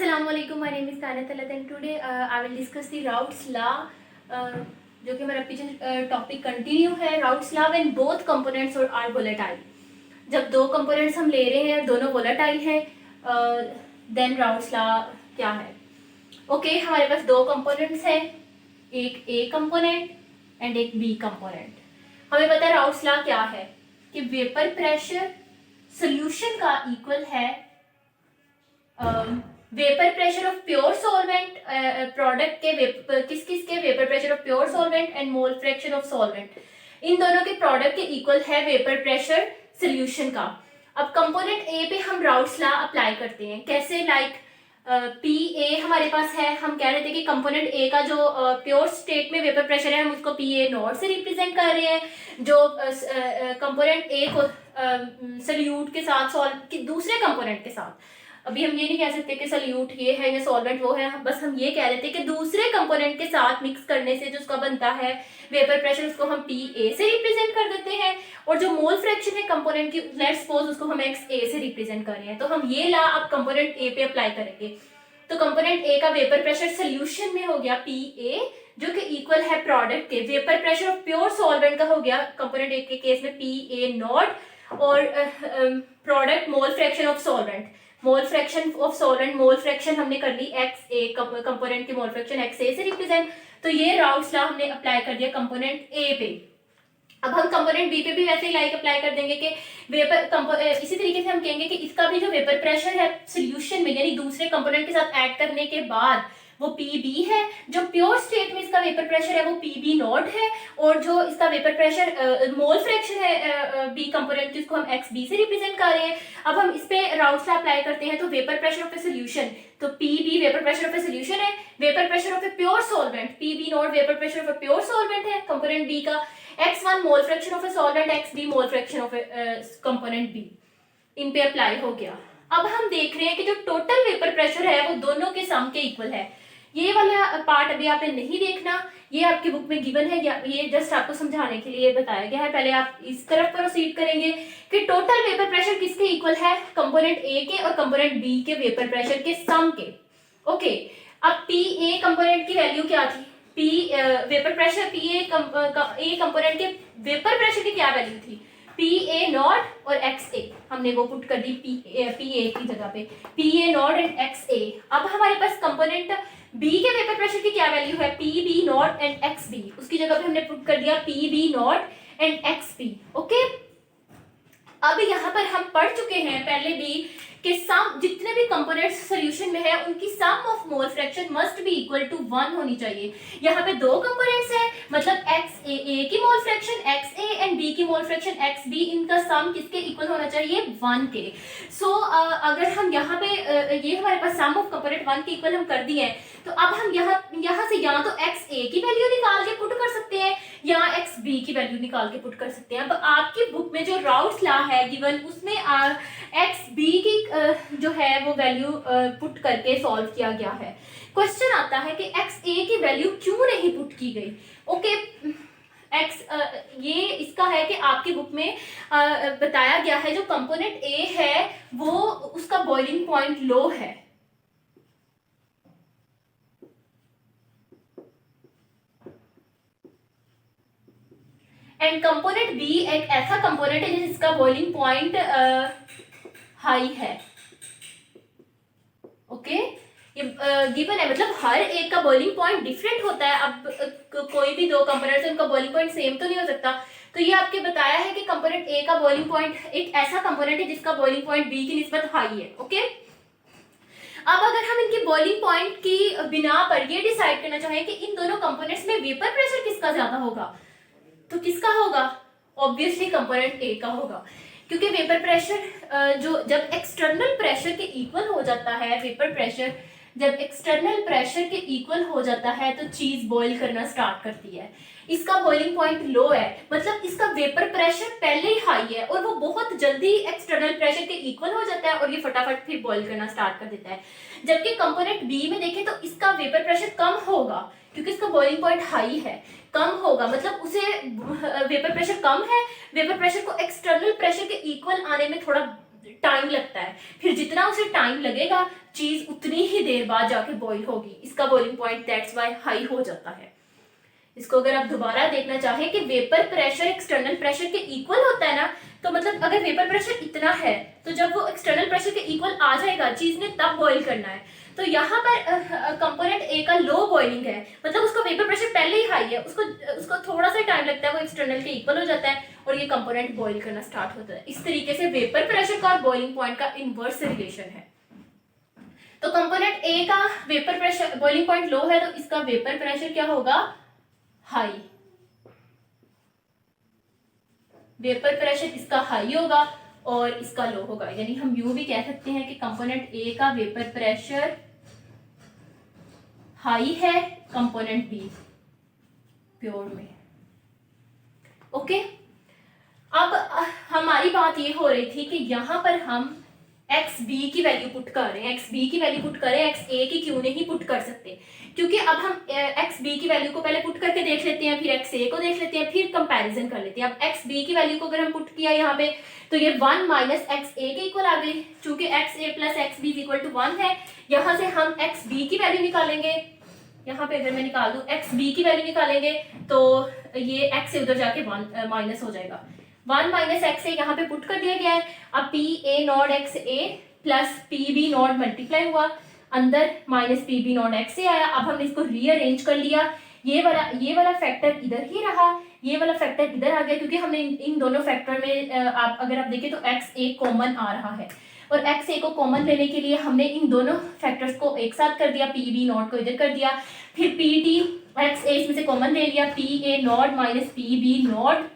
Assalamu alaikum. My name is Tanya Talat and today I will discuss the Raoult's law, जो कि हमारा पीछे topic continue है. Raoult's law when both components are volatile. जब दो components हम ले रहे हैं दोनों वोलेटाइल हैं, देन Raoult's law क्या है. ओके, हमारे पास दो कंपोनेंट्स हैं, एक ए कंपोनेंट एंड एक बी कंपोनेंट. हमें पता है Raoult's law क्या है कि वेपर प्रेशर सोल्यूशन का इक्वल है vapour pressure of pure solvent, product के किस किस के vapour pressure of pure solvent and mole fraction of solvent, इन दोनों के प्रोडक्ट के इक्वल है वेपर प्रेशर सोल्यूशन का. अब कंपोनेंट ए पे हम Raoult's law अप्लाई करते हैं. कैसे? लाइक पी ए हमारे पास है, हम कह रहे थे कि कंपोनेंट ए का जो प्योर स्टेट में वेपर प्रेशर है हम उसको पी ए नॉट से रिप्रेजेंट कर रहे हैं. जो कंपोनेंट ए को सोल्यूट के साथ सॉल्व दूसरे कंपोनेंट के साथ, अभी हम ये नहीं कह सकते कि सोल्यूट ये है या सॉल्वेंट वो है, बस हम ये कह रहे थे कि दूसरे कंपोनेंट के साथ मिक्स करने से जो उसका बनता है वेपर प्रेशर उसको हम पी ए से रिप्रेजेंट कर देते हैं. और जो मोल फ्रैक्शन है कंपोनेंट की, लेट्स सपोज उसको हम एक्स ए से रिप्रेजेंट कर रहे हैं. तो हम ये ला अब कंपोनेंट ए पे अप्लाई करेंगे. तो कंपोनेंट ए का वेपर प्रेशर सोल्यूशन में हो गया पी ए, जो कि इक्वल है प्रोडक्ट के vapour pressure of pure solvent का हो गया कंपोनेंट ए के केस में पी ए नॉट, और product mole fraction of solvent, mole fraction of solvent, mole fraction हमने कर ली एक्स ए, कंपोनेंट की मोल फ्रैक्शन एक्स ए से रिप्रेजेंट. तो ये Raoult's law हमने अप्लाई कर दिया कंपोनेंट ए पे. अब हम कंपोनेंट बी पे भी वैसे ही लाइक अप्लाई कर देंगे कि वेपर इसी तरीके से हम कहेंगे कि इसका भी जो वेपर प्रेशर है सोल्यूशन में, यानी दूसरे कंपोनेंट के साथ ऐड करने के बाद वो पी है. जो प्योर स्टेट में इसका वेपर प्रेशर है वो पी बी नॉट है, और जो इसका वेपर प्रेशर मोल फ्रैक्शन है बी कंपोनेंट की उसको हम एक्स बी से रिप्रेजेंट कर रहे हैं. अब हम इस पे Raoult's law अप्लाई करते हैं. तो vapour pressure of a solution, तो P B vapour pressure of a solution है, vapour pressure of a pure solvent P B naught vapour pressure of a pure solvent है कंपोनेंट बी का, x1 mole fraction of a solvent, xb mole fraction of a component B. इन पे apply हो गया. अब हम देख रहे हैं कि जो टोटल वेपर प्रेशर है वो दोनों के सम के इक्वल है. ये वाला पार्ट अभी आपने नहीं देखना, ये आपकी बुक में गिवन है, ये जस्ट आपको समझाने के लिए बताया गया है. पहले आप इस तरफ प्रोसीड करेंगे कि टोटल वेपर प्रेशर किसके इक्वल है, कंपोनेंट ए के और कंपोनेंट बी के वेपर प्रेशर के सम के. ओके, अब पी ए कंपोनेंट की वैल्यू क्या थी, P vapour pressure P A component के वेपर प्रेशर की क्या वैल्यू थी, पी ए नॉट और एक्स ए, हमने वो पुट कर दी पी ए की जगह पे P A naught and X A. अब हमारे पास कंपोनेंट बी के वेपर प्रेशर की क्या वैल्यू है, P B not and X B, उसकी जगह पे हमने पुट कर दिया P B not and X B. Okay, अब यहाँ पर हम पढ़ चुके हैं पहले भी कि सम जितने भी कंपोनेंट्स सॉल्यूशन में है उनकी sum of mole fraction must be equal to 1 होनी चाहिए. यहाँ पे दो कंपोनेंट्स हैं, मतलब एक्स ए की mole fraction x A and B की मोल फ्रैक्शन एक्स बी, इनका सम किसके इक्वल होना चाहिए, 1 के. सो अगर हम यहाँ पे ये हमारे पास सम ऑफ कंपोनेंट 1 के इक्वल हम कर दिए हैं, तो अब हम यहाँ से या तो एक्स ए की वैल्यू निकाल के पुट कर सकते हैं या एक्स बी की वैल्यू निकाल के पुट कर सकते हैं. अब आपकी बुक में जो Raoult's law है गिवन, उसमें एक्स बी की जो है वो वैल्यू पुट करके सॉल्व किया गया है. क्वेश्चन आता है कि एक्स ए की वैल्यू क्यों नहीं पुट की गई. ओके, एक्स ये इसका है कि आपकी बुक में बताया गया है जो कंपोनेंट ए है वो उसका बॉइलिंग पॉइंट लो है, एंड कंपोनेंट बी एक ऐसा कंपोनेंट है जिसका बॉइलिंग पॉइंट हाई है. ओके, ये गिवन है, मतलब हर एक का बॉइलिंग पॉइंट डिफरेंट होता है. अब कोई भी दो कंपोनेंट्स उनका बॉइलिंग पॉइंट सेम तो नहीं हो सकता. तो ये आपके बताया है कि कंपोनेंट ए का बॉइलिंग पॉइंट एक ऐसा कंपोनेंट है जिसका बॉइलिंग पॉइंट बी की निस्बत हाई है. ओके, अब अगर हम इनकी बॉइलिंग पॉइंट की बिना पर ये डिसाइड करना चाहें कि इन दोनों कंपोनेंट्स में वेपर प्रेशर किसका ज्यादा होगा, तो किसका होगा, ऑब्वियसली कंपोनेंट ए का होगा, क्योंकि वेपर प्रेशर जो जब एक्सटर्नल प्रेशर के इक्वल हो जाता है, वेपर प्रेशर जब एक्सटर्नल प्रेशर के इक्वल हो जाता है तो चीज बॉईल करना स्टार्ट करती है. इसका बॉइलिंग पॉइंट लो है, मतलब इसका वेपर प्रेशर पहले ही हाई है और वो बहुत जल्दी एक्सटर्नल प्रेशर के इक्वल हो जाता है और ये फटाफट फिर बॉईल करना स्टार्ट कर देता है. जबकि कंपोनेंट बी में देखें तो इसका वेपर प्रेशर कम होगा, क्योंकि इसका बॉइलिंग पॉइंट हाई है, कम होगा, मतलब उसे वेपर प्रेशर कम है, वेपर प्रेशर को एक्सटर्नल प्रेशर के इक्वल आने में थोड़ा टाइम लगता है, फिर जितना उसे टाइम लगेगा चीज उतनी ही देर बाद जाके बॉईल होगी, इसका boiling point that's why high हो जाता है। इसको अगर आप दोबारा देखना चाहें कि वेपर प्रेशर एक्सटर्नल प्रेशर के इक्वल होता है ना, तो मतलब अगर वेपर प्रेशर इतना है तो जब वो एक्सटर्नल प्रेशर के इक्वल आ जाएगा चीज ने तब बॉईल करना है। तो यहाँ पर कंपोनेंट ए का लो बॉइलिंग है, मतलब उसका वेपर प्रेशर पहले ही हाई है, उसको थोड़ा सा टाइम लगता है, वो एक्सटर्नल के इक्वल हो जाता है और ये कंपोनेंट बॉईल करना स्टार्ट होता है। इस तरीके से वेपर प्रेशर का और बॉइलिंग पॉइंट का इनवर्स रिलेशन है। तो कंपोनेंट ए का वेपर प्रेशर बॉइलिंग पॉइंट लो है तो इसका वेपर प्रेशर क्या होगा, हाई। वेपर प्रेशर इसका हाई होगा और इसका लो होगा, यानी हम यूं भी कह सकते हैं कि कंपोनेंट ए का वेपर प्रेशर हाई है कंपोनेंट बी प्योर में। ओके, अब हमारी बात ये हो रही थी कि यहां पर हम एक्स बी की वैल्यू पुट कर रहे हैं, एक्स बी की वैल्यू पुट करें, एक्स ए की क्यों नहीं पुट कर सकते, क्योंकि अब हम एक्स बी की वैल्यू को पहले पुट करके देख लेते हैं, फिर एक्स ए को देख लेते हैं, फिर कंपैरिजन कर लेते हैं। अब एक्स बी की वैल्यू को अगर हम पुट किया यहाँ पे तो ये 1 माइनस एक्स ए के इक्वल आ गई, चूंकि x A plus x B equal to 1 है। यहाँ से हम एक्स बी की वैल्यू निकालेंगे, यहाँ पे अगर मैं निकाल दूं एक्स बी की वैल्यू निकालेंगे तो ये एक्स से उधर जाके 1 माइनस हो जाएगा, 1 माइनस एक्स ए यहाँ पे पुट कर दिया गया है। अब P A not x A plus P B naught multiply हुआ, अंदर minus P B not x A आया। अब हमने इसको रीअरेंज कर लिया, ये वाला फैक्टर इधर ही रहा, ये वाला फैक्टर इधर आ गया, क्योंकि हमने इन दोनों फैक्टर में अगर आप देखें तो एक्स ए कॉमन आ रहा है और एक्स ए को कॉमन लेने के लिए हमने इन दोनों फैक्टर्स को एक साथ कर दिया, पी बी नॉट को इधर कर दिया, फिर पी टी एक्स ए इसमें से कॉमन ले लिया, P A not minus P B not,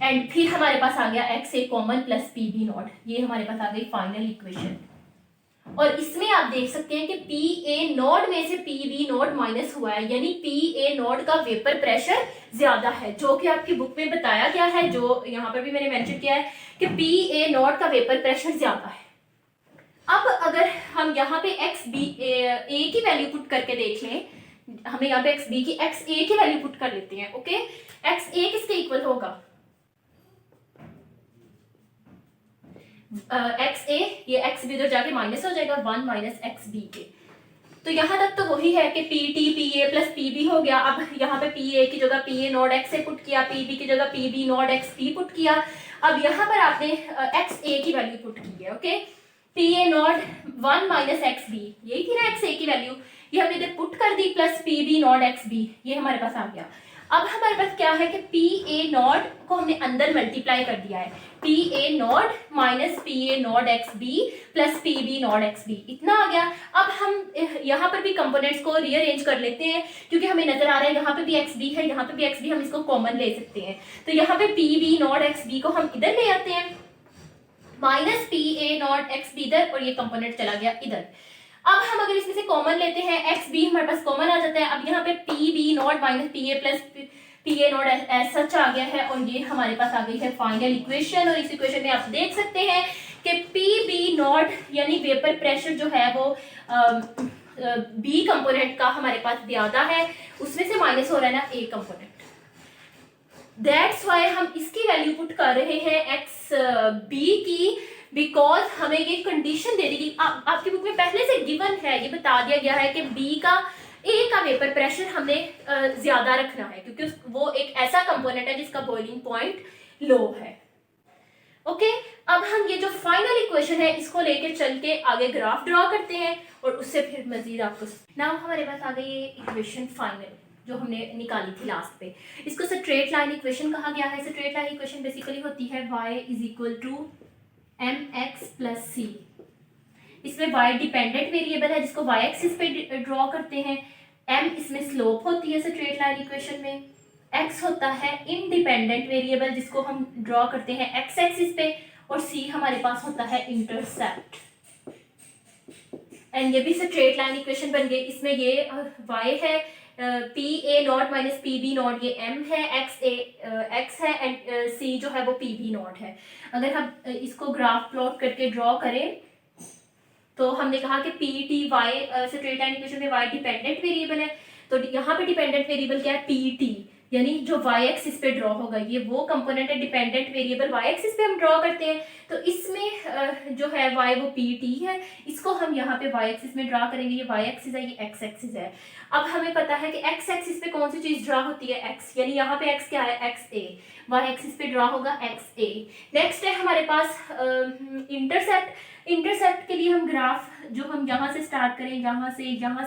and फिर हमारे पास आ गया x A common plus P B not. ये हमारे पास आ गई फाइनल इक्वेशन। और इसमें आप देख सकते हैं कि पी ए नॉट में से पी बी नॉट माइनस हुआ है, यानी पी ए नॉट का वेपर प्रेशर ज्यादा है, जो कि आपकी बुक में बताया गया है, जो यहाँ पर भी मैंने मेंशन किया है कि पी ए नॉट का वेपर प्रेशर ज्यादा है। अब अगर हम यहाँ पे एक्स बी ए की वैल्यू पुट करके देख लें, हमें यहाँ पे एक्स बी की एक्स ए की वैल्यू पुट कर लेते हैं। ओके, एक्स ए किसके इक्वल होगा, एक्स ए, ये एक्स बी उधर जाके माइनस हो जाएगा 1 माइनस एक्स बी के। तो यहाँ तक तो वही है कि P T P A plus P B हो गया। अब यहाँ पे पी ए की जगह P A not x A put किया, पी बी की जगह P B not x P put किया। अब यहाँ पर आपने एक्स ए की वैल्यू पुट की है। Okay, P A not 1 minus x B, यही थी ना एक्स ए की वैल्यू, ये हमने इधर पुट कर दी, plus P B not x B, ये हमारे पास आ गया। अब हमारे पास क्या है कि पी ए नॉट को हमने अंदर मल्टीप्लाई कर दिया है, P A not minus P A not x B plus P B not x B, इतना आ गया। अब हम यहाँ पर भी कंपोनेंट्स को रीअरेंज कर लेते हैं, क्योंकि हमें नजर आ रहा है यहाँ पे भी एक्स बी है, यहाँ पे भी एक्स बी, हम इसको कॉमन ले सकते हैं। तो यहाँ पे P B not x B को हम इधर ले आते हैं, minus P A not x B इधर, और ये कंपोनेंट चला गया इधर। अब हम अगर इसमें से कॉमन लेते हैं, एक्स बी हमारे पास कॉमन आ जाता है। अब यहाँ पे P B naught minus P A plus P A naught as such आ गया है, और ये हमारे पास आ गई है फाइनल इक्वेशन। और इस इक्वेशन में आप देख सकते हैं कि पी बी नॉट यानी वेपर प्रेशर जो है वो बी कंपोनेंट का हमारे पास ज्यादा है, उसमें से माइनस हो रहा है ना ए कंपोनेंट। दैट्स वाई हम इसकी वैल्यू पुट कर रहे हैं एक्स बी की, बिकॉज हमें ये कंडीशन दे दी गई, आपकी बुक में पहले से गिवन है, ये बता दिया गया है कि बी का ए का वेपर प्रेशर हमने ज्यादा रखना है, क्योंकि वो एक ऐसा कंपोनेंट है जिसका बॉइलिंग पॉइंट लो है। ओके, अब हम ये जो फाइनल इक्वेशन है इसको लेके चल के आगे ग्राफ ड्रॉ करते हैं और उससे फिर मजीद आपको नाउ हमारे पास आ गई ये इक्वेशन फाइनल जो हमने निकाली थी लास्ट पे। इसको स्ट्रेट लाइन इक्वेशन कहा गया है। स्ट्रेट लाइन इक्वेशन बेसिकली होती है y is equal to mx plus c। इसमें y डिपेंडेंट वेरिएबल है जिसको y एक्सिस पे ड्रॉ करते हैं, m इसमें स्लोप होती है स्ट्रेट लाइन इक्वेशन में, x होता है इंडिपेंडेंट वेरिएबल जिसको हम ड्रॉ करते हैं x एक्सिस पे, और c हमारे पास होता है इंटरसेप्ट। एंड ये भी स्ट्रेट लाइन इक्वेशन बन गई। इसमें ये y है P A not minus P B not, ये m है, x है, एंड c जो है वो पी बी नॉट है। अगर हम इसको ग्राफ प्लॉट करके ड्रॉ करें तो हमने कहा कि P T Y straight line equation में y डिपेंडेंट वेरिएबल है, तो यहाँ पे डिपेंडेंट वेरिएबल क्या है, पी टी। यानी जो वाई एक्सिस पे ड्रॉ होगा, ये वो कंपोनेंट है डिपेंडेंट वेरिएबल वाई एक्सिस पे हम ड्रॉ करते हैं। तो इसमें जो है वाई वो पी टी है, इसको हम यहाँ पे वाई एक्सिस में ड्रॉ करेंगे। ये वाई एक्सिस है, ये एक्स एक्सिस है। अब हमें पता है कि एक्स एक्सिस पे कौन सी चीज ड्रॉ होती है, एक्स, यानी यहाँ पे एक्स क्या है, एक्स ए। वाई एक्सिस पे ड्रॉ होगा एक्स ए। नेक्स्ट है हमारे पास इंटरसेप्ट। इंटरसेप्ट के लिए हम ग्राफ जो हम यहाँ से स्टार्ट करें, यहाँ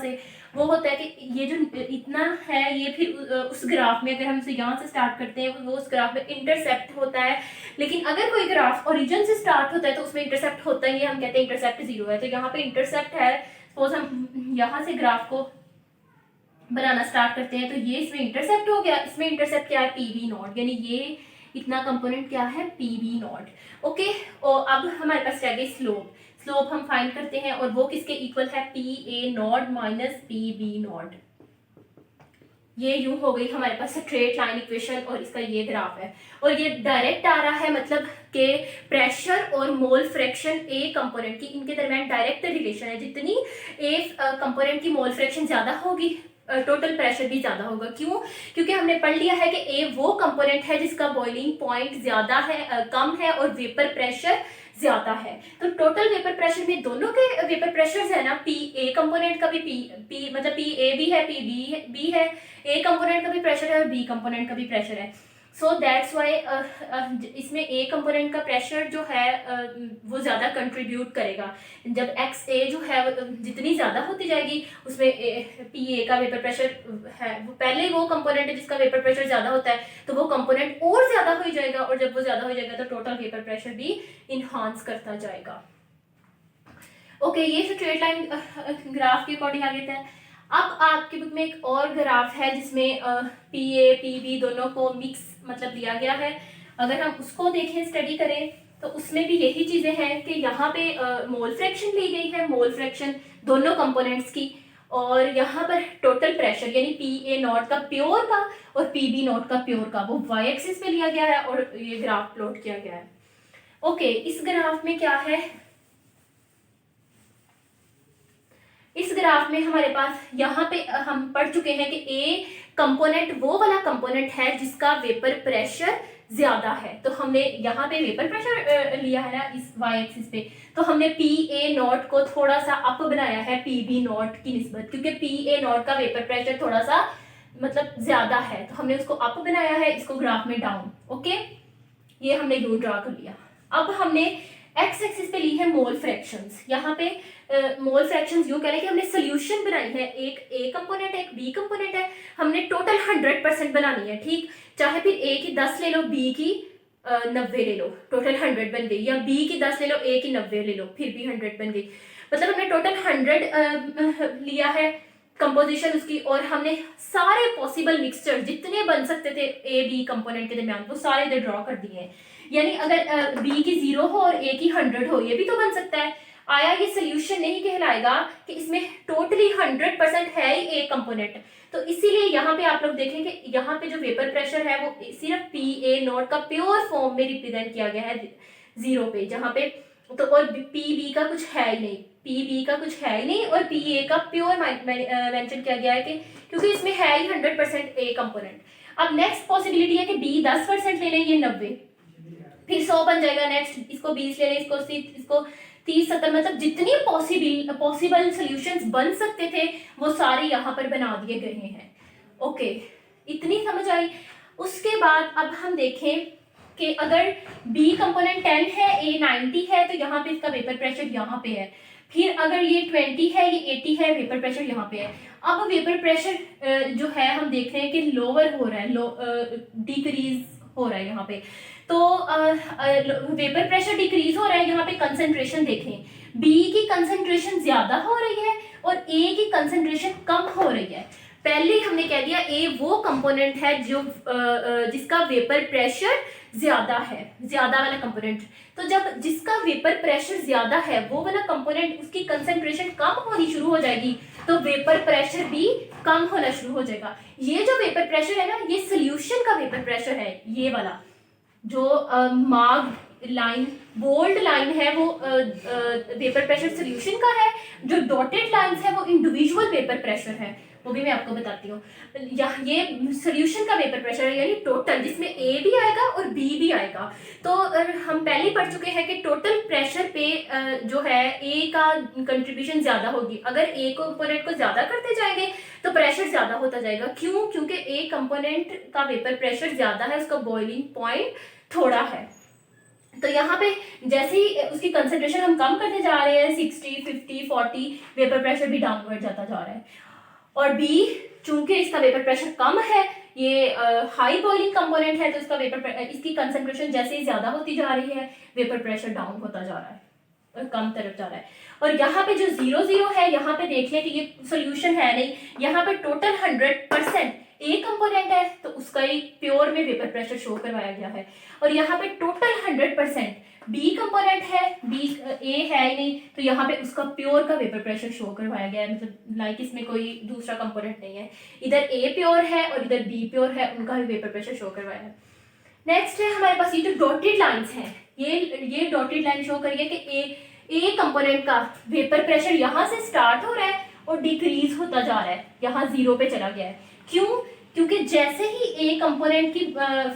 से वो होता है कि ये जो इतना है ये फिर उस ग्राफ में अगर हम इसे यहाँ से स्टार्ट करते हैं वो उस ग्राफ में इंटरसेप्ट होता है। लेकिन अगर कोई ग्राफ ओरिजिन से स्टार्ट होता है तो उसमें इंटरसेप्ट होता ही है, हम कहते हैं इंटरसेप्ट 0 है। तो यहाँ पे इंटरसेप्ट है, सपोज हम यहाँ से ग्राफ को बनाना स्टार्ट करते हैं तो ये इसमें इंटरसेप्ट हो गया। इसमें इंटरसेप्ट क्या है, पी वी नॉट, यानी ये इतना कंपोनेंट क्या है, पी वी नॉट। ओके, और अब हमारे पास रह गई स्लोप। स्लोप हम फाइंड करते हैं और वो किसके इक्वल है, P A not minus P B not. ये यूं हो गई हमारे पास स्ट्रेट लाइन इक्वेशन और इसका ये ग्राफ है। और ये डायरेक्ट आ रहा है, मतलब कि प्रेशर और मोल फ्रैक्शन ए कंपोनेंट की, इनके दरमियान डायरेक्ट रिलेशन है। जितनी ए कंपोनेंट की मोल फ्रैक्शन ज्यादा होगी टोटल प्रेशर भी ज्यादा होगा। क्यों? क्योंकि हमने पढ़ लिया है कि ए वो कंपोनेंट है जिसका बॉइलिंग पॉइंट ज्यादा है, कम है और वेपर प्रेशर ज्यादा है। तो टोटल वेपर प्रेशर में दोनों के वेपर प्रेशर है ना, पी ए कंपोनेंट का भी पी मतलब पी ए भी है, पी बी है, ए कंपोनेंट का भी प्रेशर है और बी कंपोनेंट का भी प्रेशर है। सो दैट्स वाई इसमें ए कंपोनेंट का प्रेशर जो है वो ज़्यादा कंट्रीब्यूट करेगा। जब एक्स ए जो है जितनी ज़्यादा होती जाएगी उसमें पी ए का वेपर प्रेशर है, वो पहले वो कंपोनेंट है जिसका वेपर प्रेशर ज़्यादा होता है, तो वो कंपोनेंट और ज़्यादा हो जाएगा, और जब वो ज़्यादा हो जाएगा तो टोटल वेपर प्रेशर भी इन्हांस करता जाएगा। ओके, ये स्ट्रेट लाइन ग्राफ के अकॉर्डिंग आ गया है। अब आपकी बुक में एक और ग्राफ है जिसमें पी ए पी बी दोनों को मिक्स मतलब दिया गया है। अगर हम उसको देखें, स्टडी करें, तो उसमें भी यही चीज़ें हैं कि यहाँ पे मोल फ्रैक्शन ली गई है, मोल फ्रैक्शन दोनों कंपोनेंट्स की, और यहाँ पर टोटल प्रेशर यानी पी ए नॉट का प्योर का और पी बी नॉट का प्योर का वो वाई एक्सिस पे लिया गया है और ये ग्राफ प्लॉट किया गया है। ओके, इस ग्राफ में क्या है, इस ग्राफ में हमारे पास यहाँ पे हम पढ़ चुके हैं कि ए कंपोनेंट वो वाला कंपोनेंट है जिसका वेपर प्रेशर ज्यादा है। तो हमने यहाँ पे वेपर प्रेशर लिया है ना इस वाई एक्सिस पे, तो हमने पी ए नॉट को थोड़ा सा अप बनाया है पी बी नॉट की निस्बत, क्योंकि पी ए नॉट का वेपर प्रेशर थोड़ा सा मतलब ज्यादा है, तो हमने उसको अप बनाया है, इसको ग्राफ में डाउन। ओके, ये हमने यूं ड्रा कर लिया। अब हमने एक्स एक्सिस पे ली है मोल फ्रैक्शंस। यहाँ पे मोल फ्रैक्शंस यूं कह रहे हैं कि हमने सोल्यूशन बनाई है, एक ए कंपोनेंट है, एक बी कंपोनेंट है, हमने टोटल 100% बनानी है। ठीक, चाहे फिर ए की 10 ले लो, बी की 90 ले लो, टोटल 100 बन गई, या बी की 10 ले लो, ए की 90 ले लो, फिर भी 100 बन गई। मतलब हमने टोटल 100 लिया है कंपोजिशन उसकी, और हमने सारे पॉसिबल मिक्सचर जितने बन सकते थे ए बी कंपोनेंट के दरमियान वो सारे इधर ड्रॉ कर दिए हैं। यानी अगर बी की 0 हो और ए की 100 हो, ये भी तो बन सकता है। आया ये सोल्यूशन नहीं कहलाएगा कि इसमें टोटली 100% है ही ए कंपोनेंट। तो इसीलिए यहाँ पे आप लोग देखेंगे यहाँ पे जो वेपर प्रेशर है वो सिर्फ पी ए नॉट का प्योर फॉर्म में रिप्रेजेंट किया गया है 0 पे, जहाँ पे तो और पी बी का कुछ है ही नहीं, पी बी का कुछ है ही नहीं, और पी ए का प्योर मेंशन किया गया है कि क्योंकि इसमें है ही 100% ए कंपोनेंट। अब नेक्स्ट पॉसिबिलिटी है कि बी 10% ले लें, ये 90, फिर 100 बन जाएगा। नेक्स्ट इसको 20 ले लें, इसको 30, इसको 30, 70, मतलब जितनी पॉसिबल सॉल्यूशंस बन सकते थे वो सारे यहाँ पर बना दिए गए हैं। ओके, इतनी समझ आई। उसके बाद अब हम देखें कि अगर बी कंपोनेंट 10 है, ए 90 है, तो यहाँ पे इसका वेपर प्रेशर यहाँ पे है। फिर अगर ये 20 है, ये 80 है, वेपर प्रेशर यहाँ पे है। अब वेपर प्रेशर जो है हम देख रहे हैं कि लोअर हो रहा है, डिक्रीज हो रहा है यहाँ पे। तो वेपर प्रेशर डिक्रीज हो रहा है, यहाँ पे कंसंट्रेशन देखें, बी की कंसंट्रेशन ज्यादा हो रही है और ए की कंसंट्रेशन कम हो रही है। पहले हमने कह दिया ए वो कंपोनेंट है जो जिसका वेपर प्रेशर ज्यादा है, ज्यादा वाला कंपोनेंट। तो जब जिसका वेपर प्रेशर ज्यादा है वो वाला कंपोनेंट उसकी कंसंट्रेशन कम होनी शुरू हो जाएगी, तो वेपर प्रेशर भी कम होना शुरू हो जाएगा। ये जो वेपर प्रेशर है ना, ये सोल्यूशन का वेपर प्रेशर है, ये वाला जो माग लाइन बोल्ड लाइन है वो वेपर प्रेशर सोल्यूशन का है, जो डॉटेड लाइंस है वो इंडिविजुअल वेपर प्रेशर है, वो भी मैं आपको बताती हूँ। ये सोल्यूशन का वेपर प्रेशर है, यानी टोटल, जिसमें ए भी आएगा और बी भी आएगा। तो हम पहले ही पढ़ चुके हैं कि टोटल प्रेशर पे जो है ए का कंट्रीब्यूशन ज्यादा होगी। अगर ए कंपोनेंट को ज्यादा करते जाएंगे तो प्रेशर ज्यादा होता जाएगा। क्यों? क्योंकि ए कंपोनेंट का वेपर प्रेशर ज्यादा है, उसका बॉइलिंग पॉइंट थोड़ा है। तो यहाँ पे जैसे ही उसकी कंसेंट्रेशन हम कम करते जा रहे हैं, 60, 50, 40, वेपर प्रेशर भी डाउनवर्ड जाता जा रहा है। और बी, चूंकि इसका वेपर प्रेशर कम है, ये हाई बॉइलिंग कंपोनेंट है, तो इसका इसकी कंसेंट्रेशन जैसे ही ज्यादा होती जा रही है, वेपर प्रेशर डाउन होता जा रहा है, कम तरफ जा रहा है। और यहाँ पे जो 0 है, यहाँ पे देख लें कि ये सोल्यूशन है नहीं, यहाँ पे टोटल 100% ए कंपोनेंट है, तो उसका ही प्योर में वेपर प्रेशर शो करवाया गया है। और यहाँ पे टोटल 100% बी कंपोनेंट है, बी ए है ही नहीं, तो यहाँ पे उसका प्योर का वेपर प्रेशर शो करवाया गया है, मतलब लाइक इसमें कोई दूसरा कंपोनेंट नहीं है। इधर ए प्योर है और इधर बी प्योर है, उनका भी वेपर प्रेशर शो करवाया है। नेक्स्ट है हमारे पास ये जो डॉटेड लाइंस हैं, ये डॉटेड लाइन शो करिए कि ए कंपोनेंट का वेपर प्रेशर यहाँ से स्टार्ट हो रहा है और डिक्रीज होता जा रहा है, यहाँ 0 पे चला गया है। क्यों? क्योंकि जैसे ही ए कंपोनेंट की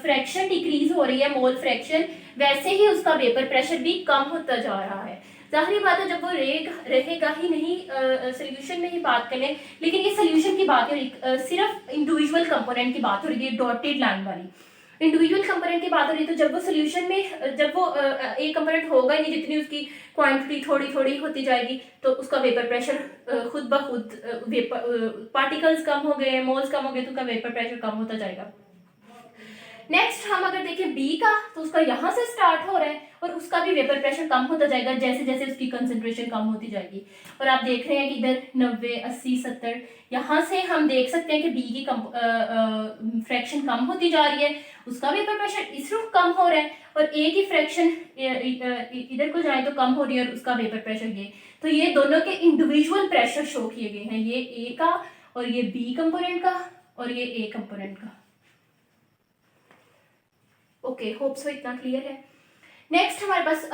फ्रैक्शन डिक्रीज हो रही है, मोल फ्रैक्शन, वैसे ही उसका वेपर प्रेशर भी कम होता जा रहा है। जाहिर बात है, जब वो रहेगा ही नहीं, सोल्यूशन में ही बात करें, लेकिन ये सोल्यूशन की बात है, सिर्फ इंडिविजुअल कंपोनेंट की बात हो रही है, डॉटेड लाइन वाली इंडिविजुअल कंपोनेंट की बात हो रही है। तो जब वो सोल्यूशन में, जब वो एक कंपोनेंट होगा ही नहीं, जितनी उसकी क्वांटिटी थोड़ी थोड़ी होती जाएगी, तो उसका वेपर प्रेशर खुद ब खुद, पार्टिकल्स कम हो गए, मोल्स कम हो गए, तो उसका वेपर प्रेशर कम होता जाएगा। नेक्स्ट हम अगर देखें बी का, तो उसका यहाँ से स्टार्ट हो रहा है और उसका भी वेपर प्रेशर कम होता जाएगा जैसे जैसे उसकी कंसंट्रेशन कम होती जाएगी। और आप देख रहे हैं कि इधर 90, 80, 70, यहाँ से हम देख सकते हैं कि बी की फ्रैक्शन कम होती जा रही है, उसका वेपर प्रेशर इस रुख कम हो रहा है, और ए की फ्रैक्शन इधर को जाए तो कम हो रही है और उसका वेपर प्रेशर ये। तो ये दोनों के इंडिविजुअल प्रेशर शो किए गए हैं, ये ए का और ये बी कंपोनेंट का और ये ए कंपोनेंट का। ओके, होप सो इतना क्लियर है। नेक्स्ट हमारे पास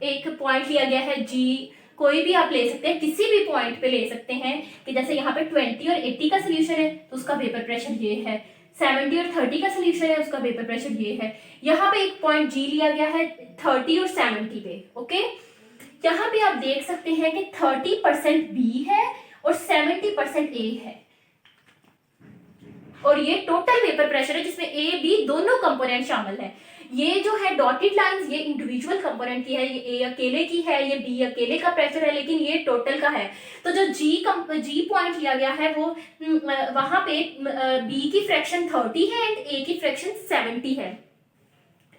एक पॉइंट लिया गया है जी, कोई भी आप ले सकते हैं, किसी भी पॉइंट पे ले सकते हैं, कि जैसे यहाँ पे 20 और 80 का सोल्यूशन है तो उसका वेपर प्रेशर ये है, 70 और 30 का सोल्यूशन है उसका वेपर प्रेशर ये है। यहाँ पे एक पॉइंट जी लिया गया है 30 और 70 पे। ओके, यहाँ पे आप देख सकते हैं कि 30% बी है और 70% ए है, और ये टोटल वेपर प्रेशर है जिसमें ए बी दोनों कंपोनेंट शामिल हैं। ये जो है डॉटेड लाइंस, ये इंडिविजुअल कंपोनेंट की है, ये ए अकेले की है, ये बी अकेले का प्रेशर है, लेकिन ये टोटल का है। तो जो जी पॉइंट लिया गया है वो वहां पे बी की फ्रैक्शन 30 है एंड ए की फ्रैक्शन 70 है।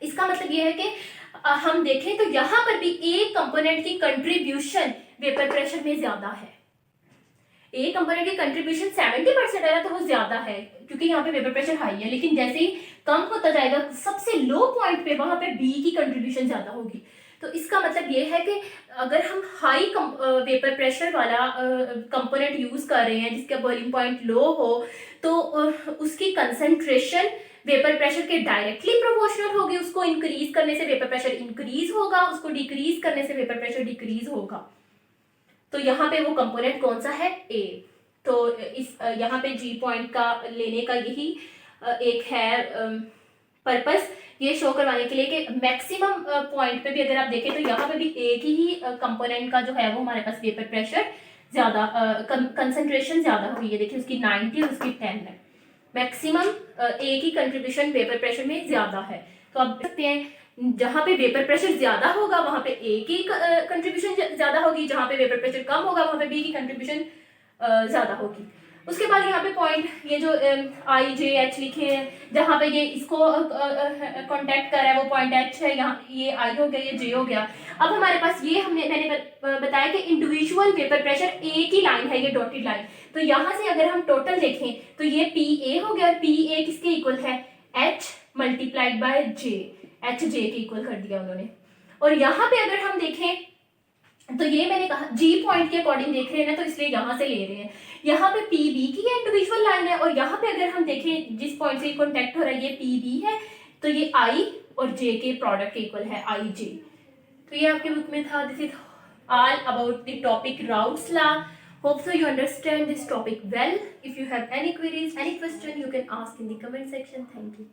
इसका मतलब ये है कि हम देखें तो यहाँ पर भी ए कंपोनेंट की कंट्रीब्यूशन वेपर प्रेशर में ज्यादा है। ए कंपोनेंट की कंट्रीब्यूशन 70% है तो वो ज्यादा है क्योंकि यहाँ पे वेपर प्रेशर हाई है, लेकिन जैसे ही कम होता जाएगा सबसे लो पॉइंट पे वहां पे बी की कंट्रीब्यूशन ज्यादा होगी। तो इसका मतलब ये है कि अगर हम हाई वेपर प्रेशर वाला कंपोनेंट यूज कर रहे हैं जिसका बॉइलिंग पॉइंट लो हो, तो उसकी कंसंट्रेशन वेपर प्रेशर के डायरेक्टली प्रोपोर्शनल होगी। उसको इंक्रीज करने से वेपर प्रेशर इंक्रीज होगा, उसको डिक्रीज करने से वेपर प्रेशर डिक्रीज होगा। तो यहाँ पे वो कंपोनेंट कौन सा है? ए। तो इस यहाँ पे जी पॉइंट का लेने का यही एक है पर्पस, ये शो करवाने के लिए कि मैक्सिमम पॉइंट पे भी अगर आप देखें तो यहाँ पे भी एक ही कंपोनेंट का जो है वो हमारे पास वेपर प्रेशर ज्यादा, कंसंट्रेशन ज्यादा हुई है। देखिए उसकी 90 और उसकी 10 है, मैक्सिमम ए की कंट्रीब्यूशन वेपर प्रेशर में ज्यादा है। तो आप देख सकते हैं जहां पे वेपर प्रेशर ज्यादा होगा वहां पे ए की कंट्रीब्यूशन ज्यादा होगी, जहां पे वेपर प्रेशर कम होगा वहां पे बी की कंट्रीब्यूशन ज्यादा होगी। उसके बाद यहाँ पे पॉइंट ये जो आई जे एच लिखे हैं, जहाँ पे ये इसको कांटेक्ट कर रहा है वो पॉइंट एच है, यहाँ ये आई हो गया, ये जे हो गया। अब हमारे पास ये मैंने बताया कि इंडिविजुअल वेपर प्रेशर ए की लाइन है, ये डॉटेड लाइन। तो यहाँ से अगर हम टोटल देखें तो ये पी ए हो गया, पी ए किसके इक्वल है? H multiplied by J, H J के इक्वल कर दिया उन्होंने। और यहाँ पे अगर हम देखें तो ये मैंने कहा जी पॉइंट के अकॉर्डिंग देख रहे हैं ना, तो इसलिए यहाँ से ले रहे हैं। यहाँ पे पी बी की इंडिविजुअल लाइन है, और यहाँ पे अगर हम देखें जिस पॉइंट से कॉन्टेक्ट हो रहा है ये पी बी है, तो ये आई और जे के प्रोडक्ट के इक्वल है आई जे। तो ये आपके बुक में था। This is all about the topic Raoult's law. Hope so you understand this topic well. If you have any queries, any question, you can ask in the comment section. Thank you.